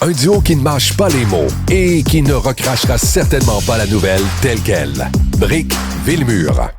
Un duo qui ne mâche pas les mots et qui ne recrachera certainement pas la nouvelle telle qu'elle. Brick Villemur.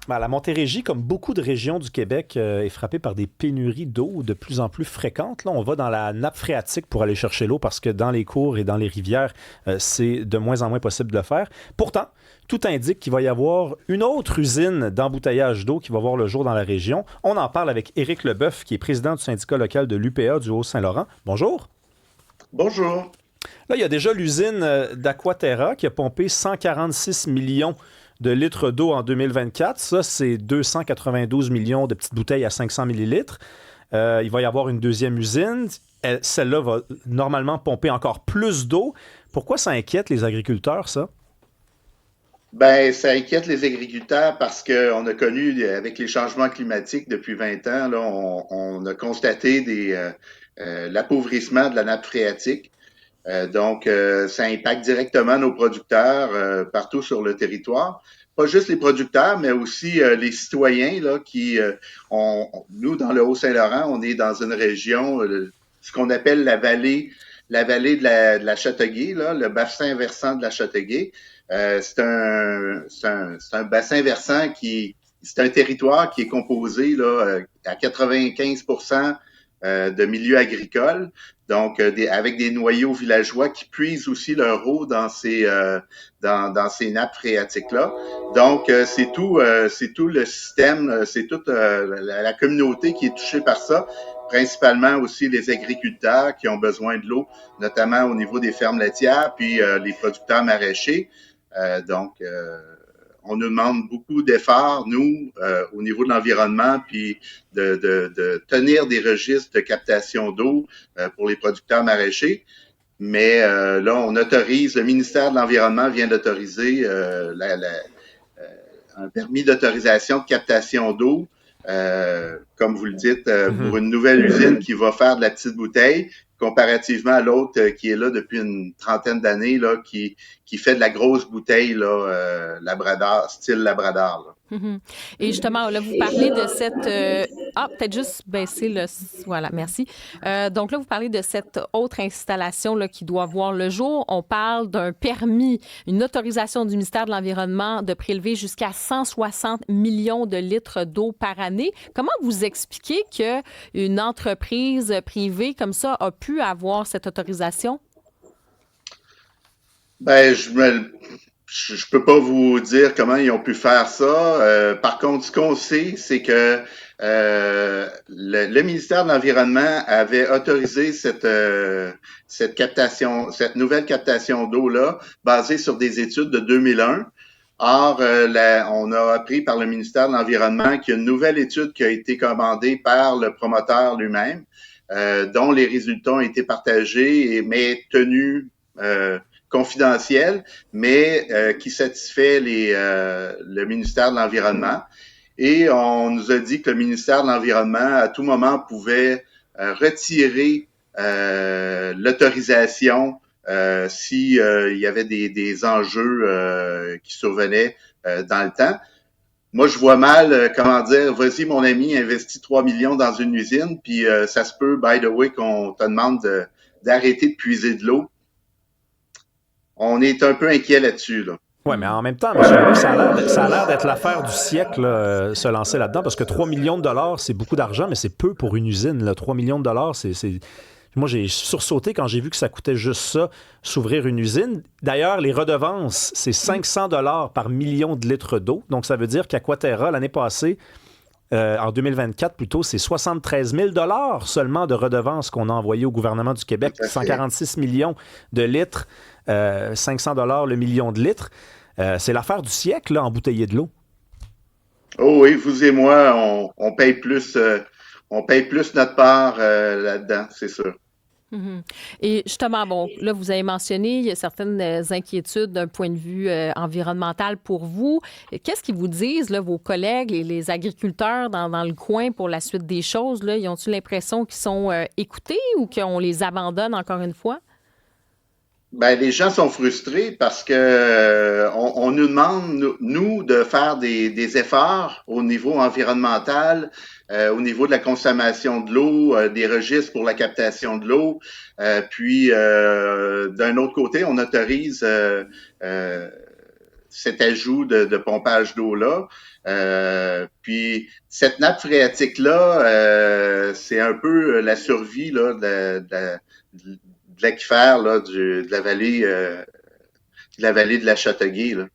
La Montérégie, comme beaucoup de régions du Québec, est frappée par des pénuries d'eau de plus en plus fréquentes. Là, on va dans la nappe phréatique pour aller chercher l'eau parce que dans les cours et dans les rivières, c'est de moins en moins possible de le faire. Pourtant, tout indique qu'il va y avoir une autre usine d'embouteillage d'eau qui va voir le jour dans la région. On en parle avec Éric Leboeuf, qui est président du syndicat local de l'UPA du Haut-Saint-Laurent. Bonjour. Bonjour. Là, il y a déjà l'usine d'Aquaterra qui a pompé 146 millions de litres d'eau en 2024. Ça, c'est 292 millions de petites bouteilles à 500 millilitres. Il va y avoir une deuxième usine. Celle-là va normalement pomper encore plus d'eau. Pourquoi ça inquiète les agriculteurs, ça? Ben, ça inquiète les agriculteurs parce qu'on a connu, avec les changements climatiques depuis 20 ans, là, on a constaté l'appauvrissement de la nappe phréatique. Donc, ça impacte directement nos producteurs partout sur le territoire. Pas juste les producteurs, mais aussi les citoyens là, nous, dans le Haut-Saint-Laurent, on est dans une région, ce qu'on appelle la vallée de la Châteauguay, là, le bassin versant de la Châteauguay. C'est un bassin versant c'est un territoire qui est composé là, à 95% de milieux agricoles, donc avec des noyaux villageois qui puisent aussi leur eau dans ces nappes phréatiques-là. Donc, c'est tout le système, c'est toute la communauté qui est touchée par ça, principalement aussi les agriculteurs qui ont besoin de l'eau, notamment au niveau des fermes laitières, puis les producteurs maraîchers. On nous demande beaucoup d'efforts, nous, au niveau de l'environnement, puis de tenir des registres de captation d'eau pour les producteurs maraîchers. Mais là, le ministère de l'Environnement vient d'autoriser un permis d'autorisation de captation d'eau, comme vous le dites, pour une nouvelle usine qui va faire de la petite bouteille, comparativement à l'autre qui est là depuis une trentaine d'années, là, qui fait de la grosse bouteille, là, Labrador, style Labrador, là. Et justement, là, vous parlez de cette... peut-être juste baisser le... Voilà, merci. Donc là, vous parlez de cette autre installation là, qui doit voir le jour. On parle d'un permis, une autorisation du ministère de l'Environnement de prélever jusqu'à 160 millions de litres d'eau par année. Comment vous expliquez qu'une entreprise privée comme ça a pu avoir cette autorisation? Ben, je peux pas vous dire comment ils ont pu faire ça. Par contre, ce qu'on sait, c'est que le ministère de l'Environnement avait autorisé cette nouvelle captation d'eau-là, basée sur des études de 2001. Or, on a appris par le ministère de l'Environnement qu'il y a une nouvelle étude qui a été commandée par le promoteur lui-même, dont les résultats ont été partagés, mais tenus confidentiel, mais qui satisfait le ministère de l'Environnement. Et on nous a dit que le ministère de l'Environnement, à tout moment, pouvait retirer l'autorisation s'il y avait des enjeux qui survenaient dans le temps. Moi, je vois mal, vas-y, mon ami, investis 3 millions dans une usine, puis ça se peut, by the way, qu'on te demande d'arrêter de puiser de l'eau. On est un peu inquiet là-dessus, là. Oui, mais en même temps, M. Leboeuf, ça a l'air d'être l'affaire du siècle, là, se lancer là-dedans, parce que 3 millions de dollars, c'est beaucoup d'argent, mais c'est peu pour une usine. Là. 3 millions de dollars, c'est... Moi, j'ai sursauté quand j'ai vu que ça coûtait juste ça, s'ouvrir une usine. D'ailleurs, les redevances, c'est 500 dollars par million de litres d'eau. Donc, ça veut dire qu'Aquaterra, l'année passée, en 2024 plutôt, c'est 73 000 $ seulement de redevances qu'on a envoyées au gouvernement du Québec. 146 millions de litres, 500 $ le million de litres. C'est l'affaire du siècle, là, embouteiller de l'eau. Oh oui, vous et moi, on paye plus notre part là-dedans, c'est sûr. Et justement, bon, là, vous avez mentionné, il y a certaines inquiétudes d'un point de vue environnemental pour vous. Qu'est-ce qu'ils vous disent, là, vos collègues, les agriculteurs dans le coin pour la suite des choses? Là? Ils ont-ils l'impression qu'ils sont écoutés ou qu'on les abandonne encore une fois? Ben, les gens sont frustrés parce que on nous demande, nous, de faire des efforts au niveau environnemental, au niveau de la consommation de l'eau, des registres pour la captation de l'eau. Puis, d'un autre côté, on autorise cet ajout de pompage d'eau-là. Puis, cette nappe phréatique-là, c'est un peu la survie là, de l'aquifère là, de la vallée de la Châteauguay, là,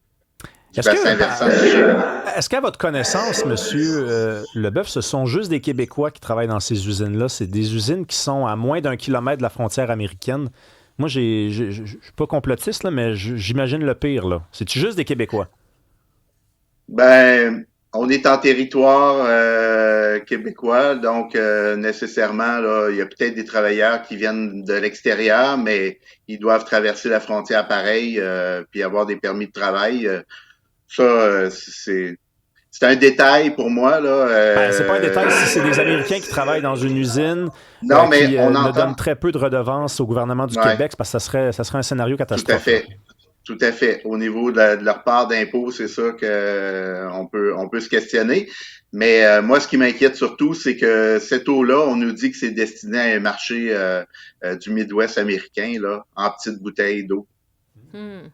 du bassin versant du Gévaudan. Est-ce qu'à votre connaissance, M. Leboeuf, ce sont juste des Québécois qui travaillent dans ces usines-là? C'est des usines qui sont à moins d'1 kilomètre de la frontière américaine. Moi, je suis pas complotiste, là, mais j'imagine le pire. Là. C'est-tu juste des Québécois? Ben, on est en territoire québécois, donc nécessairement, là, il y a peut-être des travailleurs qui viennent de l'extérieur, mais ils doivent traverser la frontière pareil, puis avoir des permis de travail. C'est un détail pour moi, là. Ben, c'est pas un détail si c'est des Américains qui travaillent dans une usine Non, mais qui on ne entend. donnent très peu de redevances au gouvernement du Ouais. Québec, parce que ça serait un scénario Tout à catastrophe. fait. Tout à fait. Au niveau de leur part d'impôt, c'est ça que on peut se questionner. Mais moi, ce qui m'inquiète surtout, c'est que cette eau-là, on nous dit que c'est destiné à un marché du Midwest américain, là, en petites bouteilles d'eau. Hmm.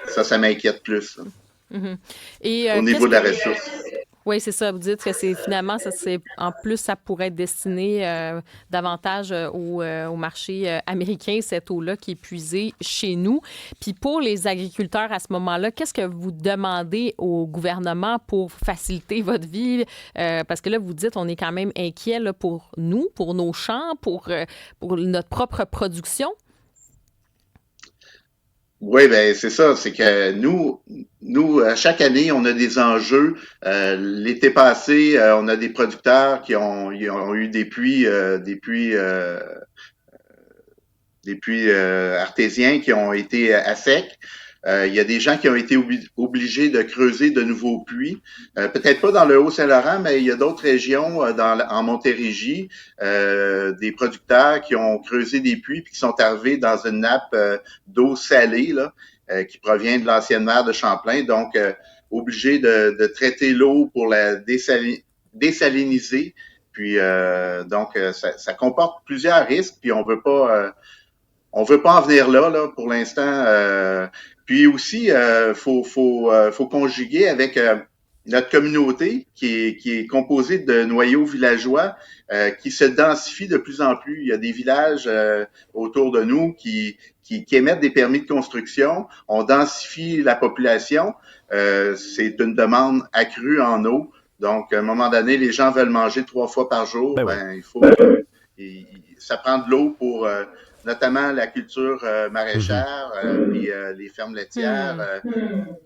Ça m'inquiète plus, là, Mhm. Et au niveau de la ressource. Oui, c'est ça. Vous dites que en plus, ça pourrait être destiné davantage au marché américain, cette eau-là qui est puisée chez nous. Puis pour les agriculteurs à ce moment-là, qu'est-ce que vous demandez au gouvernement pour faciliter votre vie? Parce que là, vous dites, on est quand même inquiet là, pour nous, pour nos champs, pour notre propre production. Oui, ben c'est ça. C'est que nous, chaque année, on a des enjeux. L'été passé, on a des producteurs ils ont eu des puits artésiens qui ont été à sec. Il y a des gens qui ont été obligés de creuser de nouveaux puits. Peut-être pas dans le Haut-Saint-Laurent, mais il y a d'autres régions en Montérégie, des producteurs qui ont creusé des puits puis qui sont arrivés dans une nappe d'eau salée là, qui provient de l'ancienne mer de Champlain. Donc, obligés de traiter l'eau pour la désaliniser. Puis, donc, ça comporte plusieurs risques. Puis, on veut pas en venir là pour l'instant. Puis aussi, faut conjuguer avec notre communauté qui est composée de noyaux villageois qui se densifient de plus en plus. Il y a des villages autour de nous qui émettent des permis de construction. On densifie la population. C'est une demande accrue en eau. Donc, à un moment donné, les gens veulent manger 3 fois par jour. Il faut ça prend de l'eau pour notamment la culture maraîchère, puis les fermes laitières,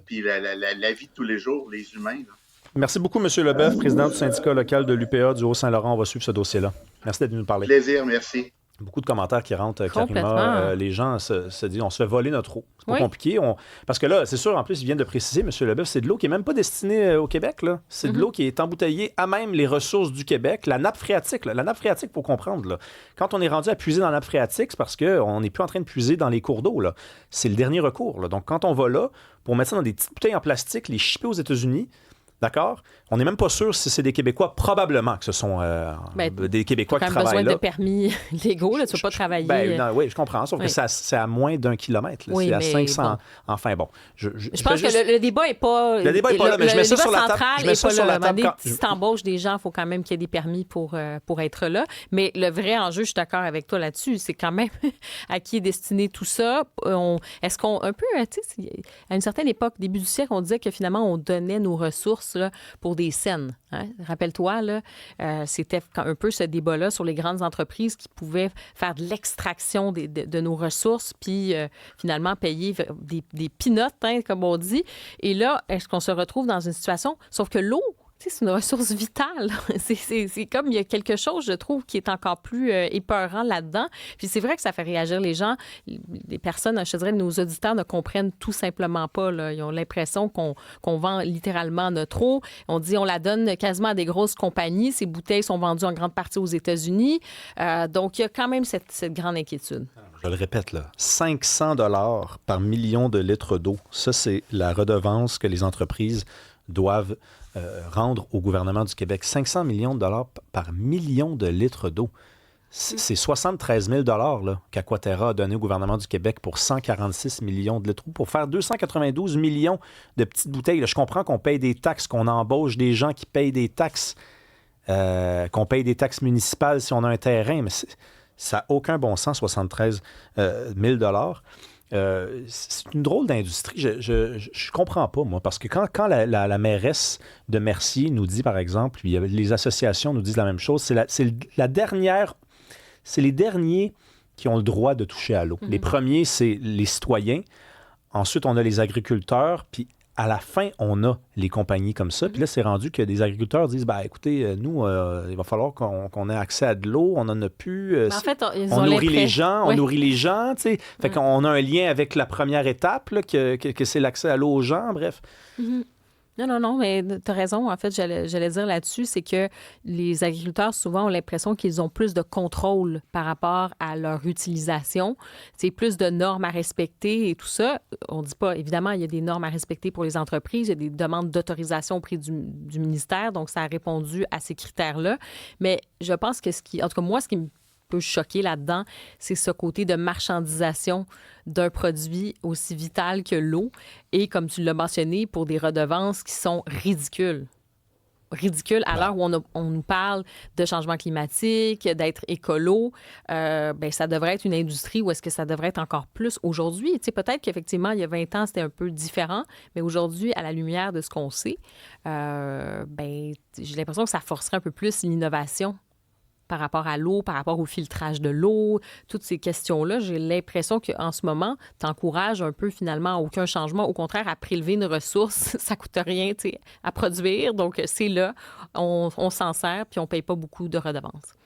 puis la vie de tous les jours, les humains. Là. Merci beaucoup, M. Leboeuf, président du syndicat local de l'UPA du Haut-Saint-Laurent. On va suivre ce dossier-là. Merci d'être venu nous parler. Plaisir, merci. Beaucoup de commentaires qui rentrent, Karima. Les gens se disent, on se fait voler notre eau. C'est pas compliqué. Parce que là, c'est sûr, en plus, ils viennent de préciser, M. Leboeuf, c'est de l'eau qui n'est même pas destinée au Québec. Là. C'est de l'eau qui est embouteillée à même les ressources du Québec. La nappe phréatique, la nappe phréatique, il faut comprendre. Là. Quand on est rendu à puiser dans la nappe phréatique, c'est parce qu'on n'est plus en train de puiser dans les cours d'eau. Là. C'est le dernier recours. Là. Donc, quand on va là, pour mettre ça dans des petites bouteilles en plastique, les shipper aux États-Unis, d'accord? On n'est même pas sûr si c'est des Québécois. Probablement que ce sont des Québécois qui travaillent là. Tu as besoin de permis légaux. Là, tu ne peux pas travailler. Oui, je comprends. Sauf que c'est à moins d'1 kilomètre. Là. C'est à 500. Bon. Enfin, bon. Je pense que le débat n'est pas... Le débat n'est pas là, mais je mets ça sur la table. Je mets ça sur la table. Si tu embauches des gens, il faut quand même qu'il y ait des permis pour être là. Mais le vrai enjeu, je suis d'accord avec toi là-dessus, c'est quand même à qui est destiné tout ça. Est-ce qu'on... Un peu, tu sais, à une certaine époque, début du siècle, on disait que finalement, on donnait nos ressources là, pour des scènes. Hein? Rappelle-toi, là, c'était un peu ce débat-là sur les grandes entreprises qui pouvaient faire de l'extraction de nos ressources puis finalement payer des peanuts, hein, comme on dit. Et là, est-ce qu'on se retrouve dans une situation... Sauf que l'eau c'est une ressource vitale. C'est comme il y a quelque chose, je trouve, qui est encore plus épeurant là-dedans. Puis c'est vrai que ça fait réagir les gens. Les personnes, je dirais, nos auditeurs ne comprennent tout simplement pas. Là. Ils ont l'impression qu'on vend littéralement notre eau. On dit on la donne quasiment à des grosses compagnies. Ces bouteilles sont vendues en grande partie aux États-Unis. Donc, il y a quand même cette grande inquiétude. Je le répète, là, 500 $ par million de litres d'eau. Ça, c'est la redevance que les entreprises doivent rendre au gouvernement du Québec. 500 millions de dollars par million de litres d'eau. C'est 73 000 $ qu'Aquaterra a donné au gouvernement du Québec pour 146 millions de litres d'eau, pour faire 292 millions de petites bouteilles. Là, je comprends qu'on paye des taxes, qu'on embauche des gens qui payent des taxes, qu'on paye des taxes municipales si on a un terrain, mais ça n'a aucun bon sens, 73 000 $. C'est une drôle d'industrie. Je comprends pas, moi, parce que quand la mairesse de Mercier nous dit, par exemple, puis les associations nous disent la même chose, c'est les derniers qui ont le droit de toucher à l'eau. Mm-hmm. Les premiers, c'est les citoyens. Ensuite, on a les agriculteurs, puis à la fin, on a les compagnies comme ça. Puis là, c'est rendu que des agriculteurs disent, écoutez, nous, il va falloir qu'on ait accès à de l'eau. On n'en a plus. En fait, on nourrit les gens. Oui. On nourrit les gens, tu sais. Fait qu'on a un lien avec la première étape, là, que c'est l'accès à l'eau aux gens, bref. Mm-hmm. Non, mais tu as raison. En fait, j'allais dire là-dessus, c'est que les agriculteurs, souvent, ont l'impression qu'ils ont plus de contrôle par rapport à leur utilisation. C'est plus de normes à respecter et tout ça. On ne dit pas, évidemment, il y a des normes à respecter pour les entreprises, il y a des demandes d'autorisation auprès du ministère, donc ça a répondu à ces critères-là. Mais je pense que en tout cas, moi, ce qui me peut choquer là-dedans, c'est ce côté de marchandisation d'un produit aussi vital que l'eau et, comme tu l'as mentionné, pour des redevances qui sont ridicules. Ridicules à l'heure où on nous parle de changement climatique, d'être écolo. Ça devrait être une industrie où est-ce que ça devrait être encore plus aujourd'hui. Tu sais, peut-être qu'effectivement, il y a 20 ans, c'était un peu différent, mais aujourd'hui, à la lumière de ce qu'on sait, j'ai l'impression que ça forcerait un peu plus l'innovation par rapport à l'eau, par rapport au filtrage de l'eau, toutes ces questions-là. J'ai l'impression qu'en ce moment, tu encourages un peu finalement à aucun changement. Au contraire, à prélever une ressource, ça ne coûte rien à produire. Donc, c'est là, on s'en sert puis on ne paye pas beaucoup de redevances.